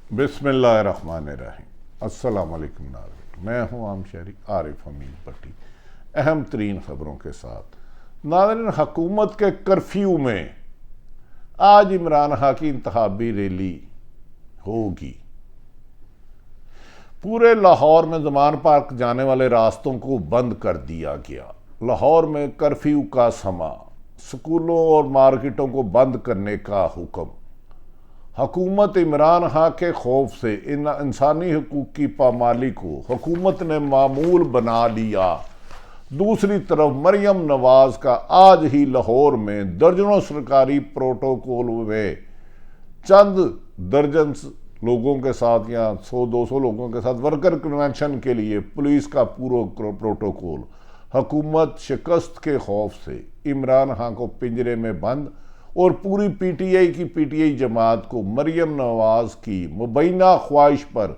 बिस्मिल्लाहिर्रहमानिर्रहीम। अस्सलाम वालेकुम नाज़रीन, मैं हूँ आम शहरी आरिफ हमीद भट्टी। अहम तरीन ख़बरों के साथ नाज़रीन, हुकूमत के कर्फ्यू में आज इमरान खान की इंतखाबी रैली होगी। पूरे लाहौर में ज़मान पार्क जाने वाले रास्तों को बंद कर दिया गया। लाहौर में कर्फ्यू का समा, स्कूलों और मार्केटों को बंद करने का हुक्म। हुकूमत इमरान खान के खौफ से इन इंसानी हकूक़ की पामाली को हुकूमत ने मामूल बना लिया। दूसरी तरफ मरियम नवाज का आज ही लाहौर में दर्जनों सरकारी प्रोटोकॉल में चंद दर्जन लोगों के साथ या 100-200 लोगों के साथ वर्कर कन्वेंशन के लिए पुलिस का पूरा प्रोटोकॉल। हुकूमत शिकस्त के खौफ से इमरान खान को पिंजरे में बंद और पूरी पीटीआई जमात को मरियम नवाज की मुबैना ख्वाहिश पर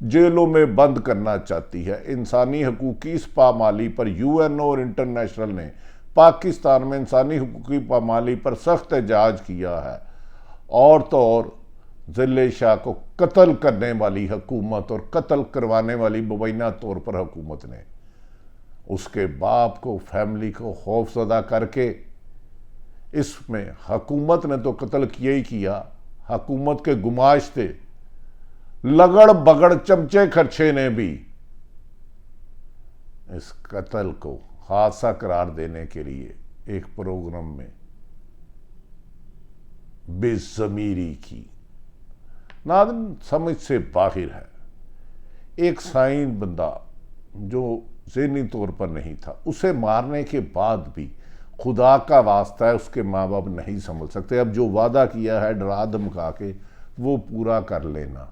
जेलों में बंद करना चाहती है। इंसानी हकूक़ की इस पामाली पर यूएनओ और इंटरनेशनल ने पाकिस्तान में इंसानी हकूक़ की पामाली पर सख्त एहतजाज किया है। और तो और ज़िले शाह को कत्ल करने वाली हुकूमत और कत्ल करवाने वाली मुबैना तौर पर हुकूमत ने उसके बाप को, फैमिली को खौफज़दा करके इसमें हुकूमत ने तो कत्ल किया ही किया। हुकूमत के गुमाश्ते लगड़ बगड़ चमचे खर्चे ने भी इस कत्ल को हादसा करार देने के लिए एक प्रोग्राम में बेज़मीरी की। नाज़रीन, समझ से बाहर है। एक साइन बंदा जो ज़हनी तौर पर नहीं था, उसे मारने के बाद भी खुदा का वास्ता है उसके माँ बाप नहीं समझ सकते। अब जो वादा किया है डरा धमका के वो पूरा कर लेना।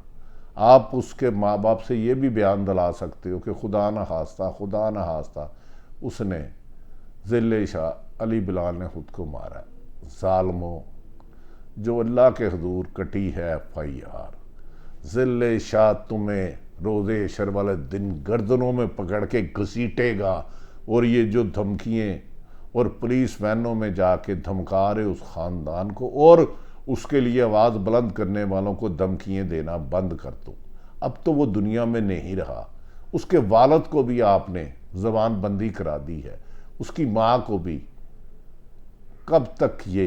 आप उसके माँ बाप से ये भी बयान दिला सकते हो कि खुदा न खास्ता उसने ज़िले शाह अली बिलाल ने खुद को मारा। ज़ालिमों, जो अल्लाह के हुजूर कटी है FIR। ज़िले शाह तुम्हें रोज़े शर वाले दिन गर्दनों में पकड़ के घसीटेगा। और ये जो धमकियाँ और पुलिस वैनों में जाके धमका रहे उस ख़ानदान को और उसके लिए आवाज़ बुलंद करने वालों को धमकियाँ देना बंद कर दो। अब तो वो दुनिया में नहीं रहा। उसके वालिद को भी आपने ज़बान बंदी करा दी है, उसकी माँ को भी। कब तक ये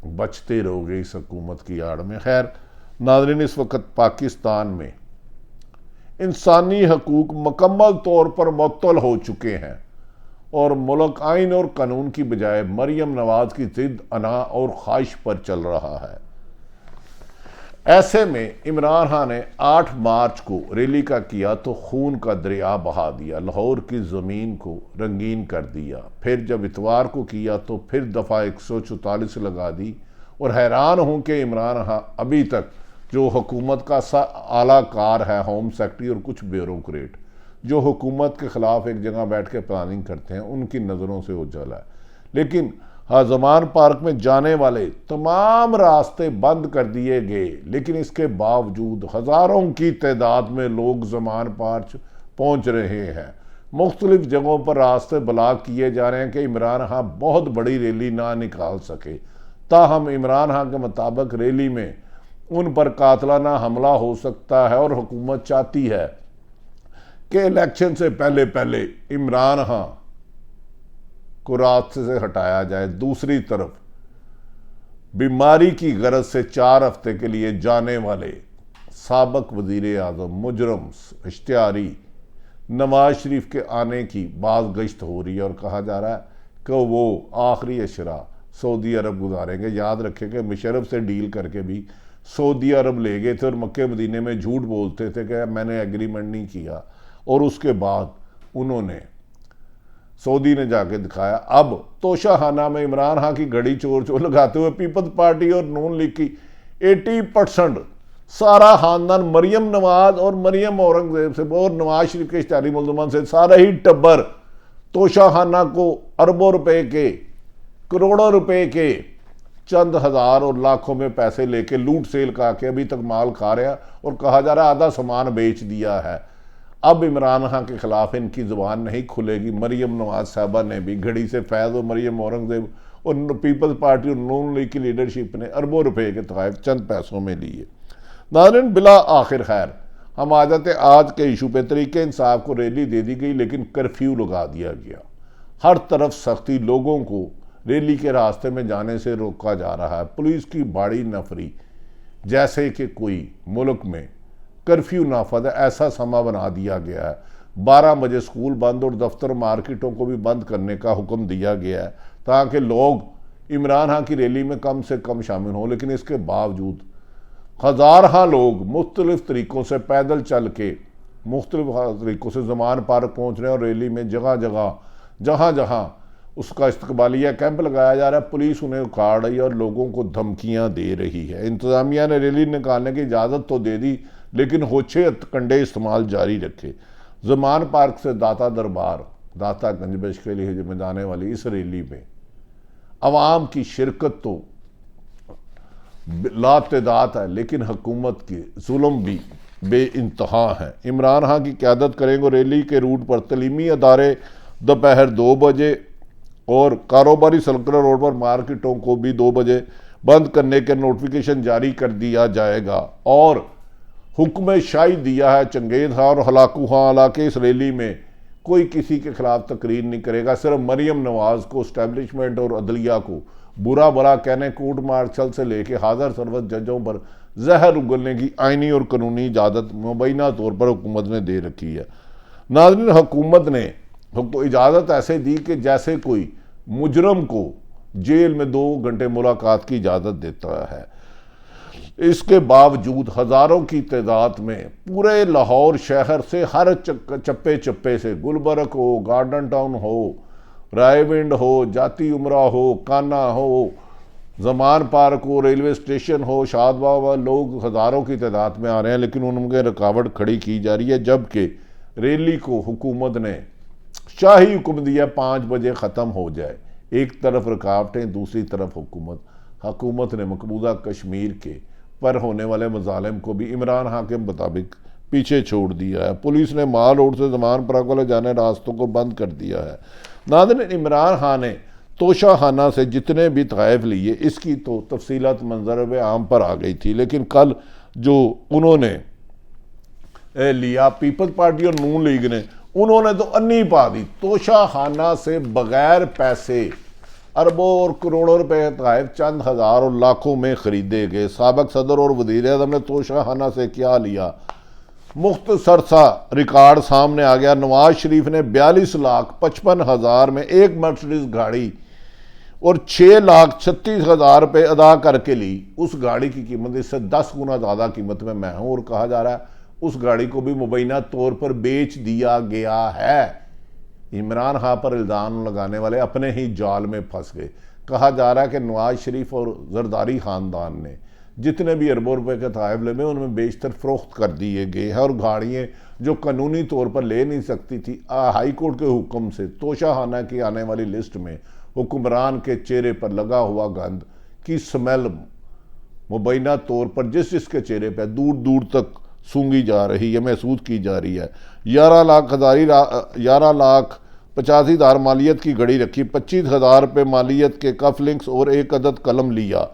बचते रहोगे इस हुकूमत की आड़ में? खैर नाज़रीन, इस वक्त पाकिस्तान में इंसानी हकूक़ मुकम्मल तौर पर मुअत्तल हो चुके हैं और मुल्क आइन और कानून की बजाय मरियम नवाज की जिद, अना और ख्वाहिश पर चल रहा है। ऐसे में इमरान खान ने 8 मार्च को रैली का किया तो खून का दरिया बहा दिया, लाहौर की ज़मीन को रंगीन कर दिया। फिर जब इतवार को किया तो फिर दफ़ा 144 लगा दी। और हैरान हूँ कि इमरान खान अभी तक जो हुकूमत का आला कार है, होम सेक्रेटरी और कुछ ब्यूरोक्रेट जो हुकूमत के ख़िलाफ़ एक जगह बैठ के प्लानिंग करते हैं, उनकी नज़रों से ओझल है। लेकिन ज़मान पार्क में जाने वाले तमाम रास्ते बंद कर दिए गए। लेकिन इसके बावजूद हज़ारों की तादाद में लोग ज़मान पार्क पहुँच रहे हैं। मुख्तलिफ जगहों पर रास्ते ब्लॉक किए जा रहे हैं कि इमरान खान बहुत बड़ी रैली ना निकाल सके। ताहम इमरान खान के मुताबिक रैली में उन पर कातलाना हमला हो सकता है और हुकूमत चाहती है कि इलेक्शन से पहले पहले इमरान खान को रास्ते से हटाया जाए। दूसरी तरफ बीमारी की गरज से 4 हफ्ते के लिए जाने वाले साबिक वज़ीर आज़म मुजरम इश्तिहारी नवाज शरीफ के आने की बाज़ गश्त हो रही है और कहा जा रहा है कि वो आखिरी अशरा सऊदी अरब गुजारेंगे। याद रखें कि मुशर्रफ से डील करके भी सऊदी अरब ले गए थे और मक्के मदीने में झूठ बोलते थे कि मैंने एग्रीमेंट नहीं किया। और उसके बाद उन्होंने सऊदी ने जाके दिखाया। अब तोशाखाना में इमरान खान की घड़ी चोर चोर लगाते हुए पीपल्स पार्टी और नून लीग की 80% सारा खानदान मरियम नवाज और मरियम औरंगजेब से और नवाज शरीफ के इश्तिहारी मुल्ज़मान से सारा ही टब्बर तोशाखाना को अरबों रुपए के, करोड़ों रुपए के, चंद हज़ार और लाखों में पैसे लेके लूट सेल का के अभी तक माल खा रहा और कहा जा रहा है आधा सामान बेच दिया है। अब इमरान खान के खिलाफ इनकी जुबान नहीं खुलेगी। मरियम नवाज साहबा ने भी घड़ी से फैज़ और मरियम औरंगजेब और पीपल्स पार्टी और नून लीग की लीडरशिप ने अरबों रुपए के तहफ़ चंद पैसों में लिए। नाज़रीन, बिला आखिर खैर हम आ जाते आज के इशू पे। तरीके इंसाफ को रैली दे दी गई लेकिन कर्फ्यू लगा दिया गया। हर तरफ सख्ती, लोगों को रैली के रास्ते में जाने से रोका जा रहा है। पुलिस की बड़ी नफरी, जैसे कि कोई मुल्क में कर्फ्यू नाफज है ऐसा समा बना दिया गया है। 12 बजे स्कूल बंद और दफ्तर मार्केटों को भी बंद करने का हुक्म दिया गया है ताकि लोग इमरान खान की रैली में कम से कम शामिल हों। लेकिन इसके बावजूद हज़ार लोग मुख्तलिफ तरीक़ों से पैदल चल के मुख्तलिफ तरीक़ों से ज़मान पार्क पहुँच रहे हैं और रैली में जहाँ जहाँ उसका इस्तकबालिया कैंप लगाया जा रहा है, पुलिस उन्हें उखाड़ रही है और लोगों को धमकियाँ दे रही है। इंतज़ामिया ने रैली निकालने की इजाज़त तो दे दी लेकिन होछे हथकंडे इस्तेमाल जारी रखे। ज़मान पार्क से दाता दरबार, दाता गंज के लिए में जाने वाली इस रैली में अवाम की शिरकत तो लातदाद है लेकिन हुकूमत के जुल्म भी बेइंतहा है। इमरान खान की क़यादत करेंगे रैली के रूट पर तलीमी अदारे दोपहर 2 बजे और कारोबारी सर्कुलर रोड पर मार्केटों को भी 2 बजे बंद करने के नोटिफिकेशन जारी कर दिया जाएगा। और हुक्म शाही दिया है चंगेज़ खां और हलाकू खां इलाके इस रैली में कोई किसी के खिलाफ तकरीर नहीं करेगा। सिर्फ मरियम नवाज को, इस्टेब्लिशमेंट और अदलिया को बुरा भला कहने, कोर्ट मार्शल से लेके हाजिर सरवत जजों पर जहर उगलने की आइनी और कानूनी इजाज़त मुबैना तौर पर हुकूमत ने दे रखी है। नाज़रीन, हुकूमत ने इजाज़त ऐसे दी कि जैसे कोई मुजरम को जेल में 2 घंटे मुलाकात की इजाज़त देता है। इसके बावजूद हज़ारों की तादाद में पूरे लाहौर शहर से हर चप्पे चप्पे से, गुलबर्ग हो, गार्डन टाउन हो, रायविंड हो, जाती उमरा हो, काना हो, ज़मान पार्क हो, रेलवे स्टेशन हो, शादबाग, लोग हज़ारों की तादाद में आ रहे हैं लेकिन उनके रुकावट खड़ी की जा रही है। जबकि रैली को हुकूमत ने शाही हुक्म दिया 5 बजे ख़त्म हो जाए। एक तरफ रुकावटें, दूसरी तरफ हुकूमत ने मकबूजा कश्मीर के पर होने वाले मजालिम को भी इमरान खान के मुताबिक पीछे छोड़ दिया है। पुलिस ने माल रोड से ज़मान पार्क वाले जाने रास्तों को बंद कर दिया है। नाज़रीन, इमरान खान ने तोशाखाना से जितने भी तहफ़ लिए इसकी तो तफसीलात मंजर आम पर आ गई थी, लेकिन कल जो उन्होंने लिया पीपल्स पार्टी और नून लीग ने, उन्होंने तो अन्नी पा दी। तोशाखाना से बगैर पैसे अरबों और करोड़ों रुपए तहफ़ चंद हज़ार और लाखों में ख़रीदे गए। साबिक़ सदर और वज़ीर आज़म ने तोशाखाना से क्या लिया, मुख्तसर सा रिकॉर्ड सामने आ गया। नवाज शरीफ ने 42,55,000 में एक मर्सिडीज गाड़ी और 6,36,000 रुपये अदा करके ली। उस गाड़ी की कीमत इससे 10 गुना ज़्यादा कीमत में मैं हूँ और कहा जा रहा है उस गाड़ी को भी मुबैना तौर पर बेच दिया गया है। इमरान खान पर इल्ज़ाम लगाने वाले अपने ही जाल में फंस गए। कहा जा रहा है कि नवाज शरीफ और जरदारी ख़ानदान ने जितने भी अरबों रुपए के तहफ़ ले में उनमें बेशतर फ़रोख्त कर दिए गए हैं और गाड़ियाँ जो कानूनी तौर पर ले नहीं सकती थी, हाई कोर्ट के हुक्म से तोशाखाना की आने वाली लिस्ट में हुक्मरान के चेहरे पर लगा हुआ गंद की स्मेल मुबैना तौर पर जिसके चेहरे पर दूर दूर तक सूंघी जा रही है, महसूस की जा रही है। 11,85,000 मालियत की घड़ी रखी, 25,000 रुपये मालियत के कफ लिंक्स और 1 अदद कलम लिया।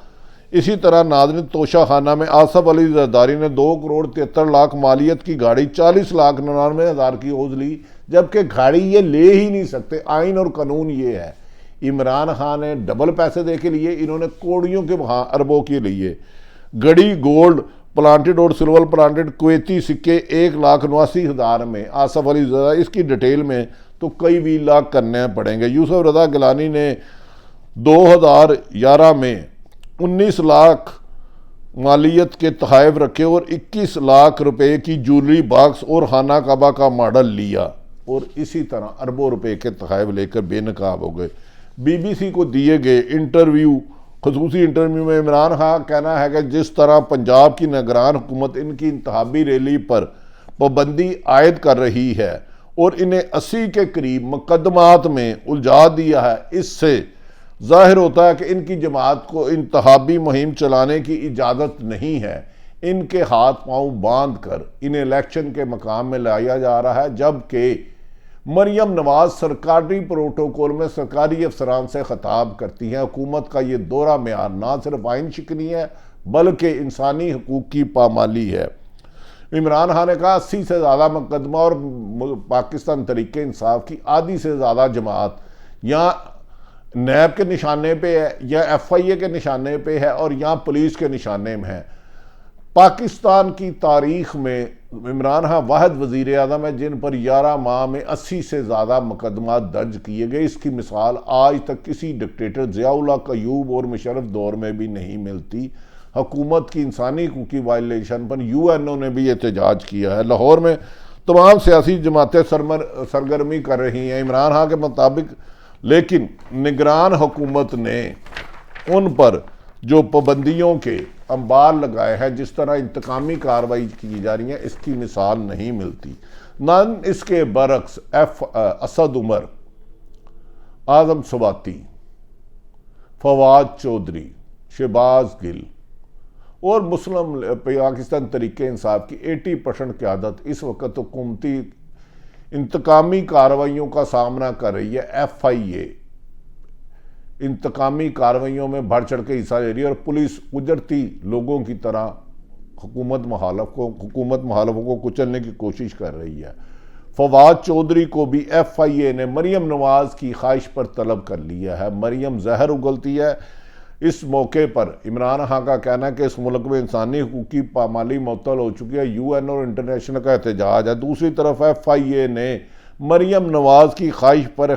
इसी तरह नाज़रीन, तोशाखाना में आसफ अली जरदारी ने 2,73,00,000 मालियत की गाड़ी 40,99,000 की ओज ली, जबकि गाड़ी ये ले ही नहीं सकते। आइन और कानून ये है। इमरान खान ने डबल पैसे दे के लिए, इन्होंने कौड़ियों के अरबों के लिए। घड़ी गोल्ड प्लांटेड और सिल्वर प्लांटेड कुवैती सिक्के 1,89,000 में आसफ अली जरदारी। इसकी डिटेल में तो कई 20 लाख करने पड़ेंगे। यूसुफ रज़ा गिलानी ने 2011 में 19 लाख मालियत के तहफ़ रखे और 21 लाख रुपए की ज्वेलरी बॉक्स और खाना काबा का मॉडल लिया और इसी तरह अरबों रुपए के तहफ़ लेकर बेनकाब हो गए। BBC को दिए गए खसूसी इंटरव्यू में इमरान खान कहना है कि जिस तरह पंजाब की निगरान हुकूमत इनकी इंतखाबी रैली पर पाबंदी आयद कर रही है और इन्हें 80 के करीब मुकदमात में उलझा दिया है, इससे जाहिर होता है कि इनकी जमात को इंतखाबी मुहिम चलाने की इजाज़त नहीं है। इनके हाथ पांव बांध कर इन्हें इलेक्शन के मकाम में लाया जा रहा है, जबकि मरियम नवाज सरकारी प्रोटोकॉल में सरकारी अफसरान से खिताब करती हैं। हुकूमत का ये दोहरा म्यार ना सिर्फ आइन शिकनी है बल्कि इंसानी हकूक़ की पामाली है। इमरान खान ने कहा 80 से ज़्यादा मुकदमा और पाकिस्तान तरीके इंसाफ की आधी से ज़्यादा जमात या नैब के निशाने पे है या FIA के निशाने पे है और या पुलिस के निशाने में है। पाकिस्तान की तारीख में इमरान खान वाहिद वज़ीर आज़म है जिन पर 11 माह में 80 से ज़्यादा मुकदमा दर्ज किए गए। इसकी मिसाल आज तक किसी डिक्टेटर ज़िया-उल-हक, अयूब और मुशर्रफ दौर में भी नहीं मिलती। हुकूमत की इंसानी हकूक़ की वायलेशन पर UNO ने भी एहतजाज किया है। लाहौर में तमाम सियासी जमातें सरगर्मी कर रही हैं इमरान खान के मुताबिक, लेकिन निगरान हुकूमत ने उन पर जो पाबंदियों के अंबार लगाए हैं, जिस तरह इंतकामी कार्रवाई की जा रही है, इसकी मिसाल नहीं मिलती। न इसके बरक्स असद उमर, आजम सवाती, फवाद चौधरी, शहबाज गिल और मुस्लिम पाकिस्तान तरीके इंसाफ की 80% क़यादत इस वक्त हुकूमती इंतकामी कार्रवाइयों का सामना कर रही है। FIA इंतकामी कार्रवाइयों में बढ़ चढ़ के हिस्सा ले रही है और पुलिस उजरती लोगों की तरह हुकूमत मुखालफों को कुचलने की कोशिश कर रही है। फवाद चौधरी को भी FIA ने मरियम नवाज की ख्वाहिश पर तलब कर लिया है। मरियम जहर उगलती है। इस मौके पर इमरान खान का कहना है कि इस मुल्क में इंसानी हकूक़ की पामाली मुअत्तल हो चुकी है। UN और इंटरनेशनल का एहतजाज है। दूसरी तरफ FIA ने मरियम नवाज की ख्वाहिश पर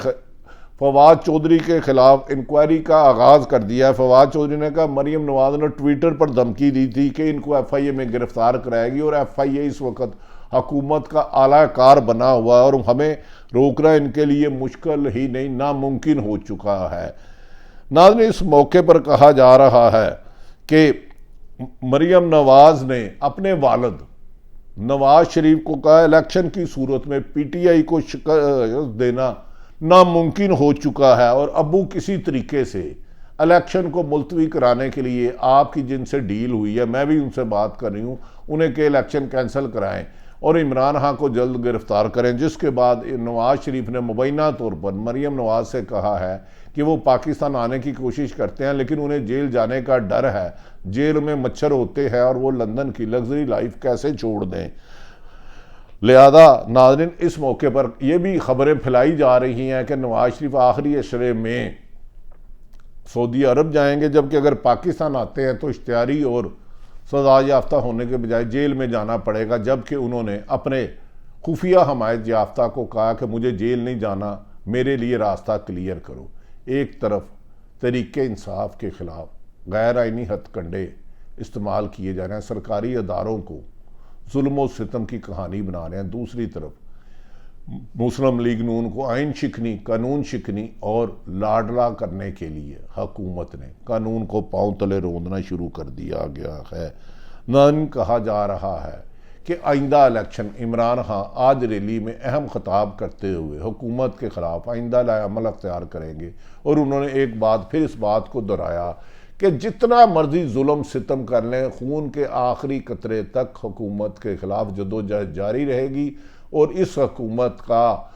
फवाद चौधरी के खिलाफ इंक्वायरी का आगाज़ कर दिया है। फवाद चौधरी ने कहा मरियम नवाज ने ट्विटर पर धमकी दी थी कि इनको FIA में गिरफ्तार कराएगी और FIA इस वक्त हुकूमत का आला कार बना हुआ है और हमें रोकना इनके लिए मुश्किल ही नहीं नामुमकिन हो चुका है। नाज़रीन, इस मौके पर कहा जा रहा है कि मरियम नवाज ने अपने वालिद नवाज शरीफ को कहा इलेक्शन की सूरत में PTI को शिकस्त देना नामुमकिन हो चुका है और अबू किसी तरीके से इलेक्शन को मुलतवी कराने के लिए आपकी जिनसे डील हुई है, मैं भी उनसे बात कर रही हूँ, उन्हें के इलेक्शन कैंसिल कराएं और इमरान खान को जल्द गिरफ्तार करें। जिसके बाद नवाज शरीफ ने मुबैना तौर पर मरियम नवाज से कहा है कि वो पाकिस्तान आने की कोशिश करते हैं लेकिन उन्हें जेल जाने का डर है, जेल में मच्छर होते हैं और वो लंदन की लग्जरी लाइफ कैसे छोड़ दें। लिहाजा नाज़रीन, इस मौके पर यह भी खबरें फैलाई जा रही हैं कि नवाज शरीफ आखिरी अशरे में सऊदी अरब जाएंगे, जबकि अगर पाकिस्तान आते हैं तो इश्तिहारी और सजा याफ्ता होने के बजाय जेल में जाना पड़ेगा। जबकि उन्होंने अपने खुफिया हमायत याफ्ता को कहा कि मुझे जेल नहीं जाना, मेरे लिए रास्ता क्लियर करो। एक तरफ तरीके इंसाफ के खिलाफ गैर आइनी हथकंडे इस्तेमाल किए जा रहे हैं, सरकारी अदारों को जुल्म और सितम की कहानी बना रहे हैं। दूसरी तरफ मुस्लिम लीग नून को आइन शिकनी, कानून शिकनी और लाडला करने के लिए हुकूमत ने कानून को पांव तले रोंदना शुरू कर दिया गया है। नान कहा जा रहा है कि आइंदा इलेक्शन इमरान खान आज रैली में अहम खिताब करते हुए हुकूमत के खिलाफ आइंदा अमल अख्तियार करेंगे और उन्होंने एक बात फिर इस बात को दोहराया कि जितना मर्जी जुल्म सितम कर लें, खून के आखिरी कतरे तक हुकूमत के खिलाफ जदोजहद जारी रहेगी और इस हुकूमत का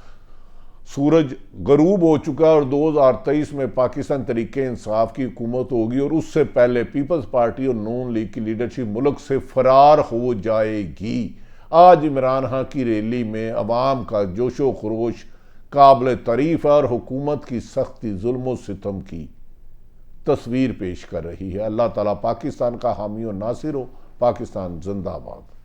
सूरज गरूब हो चुका है और 2023 में पाकिस्तान तरीके इंसाफ की हुकूमत होगी और उससे पहले पीपल्स पार्टी और नून लीग की लीडरशिप मुल्क से फरार हो जाएगी। आज इमरान खान की रैली में अवाम का जोशो खरोश काबिल तारीफ है और हुकूमत की सख्ती जुल्म सितम की तस्वीर पेश कर रही है। अल्लाह ताला पाकिस्तान का हामी और नासिर हो। पाकिस्तान जिंदाबाद।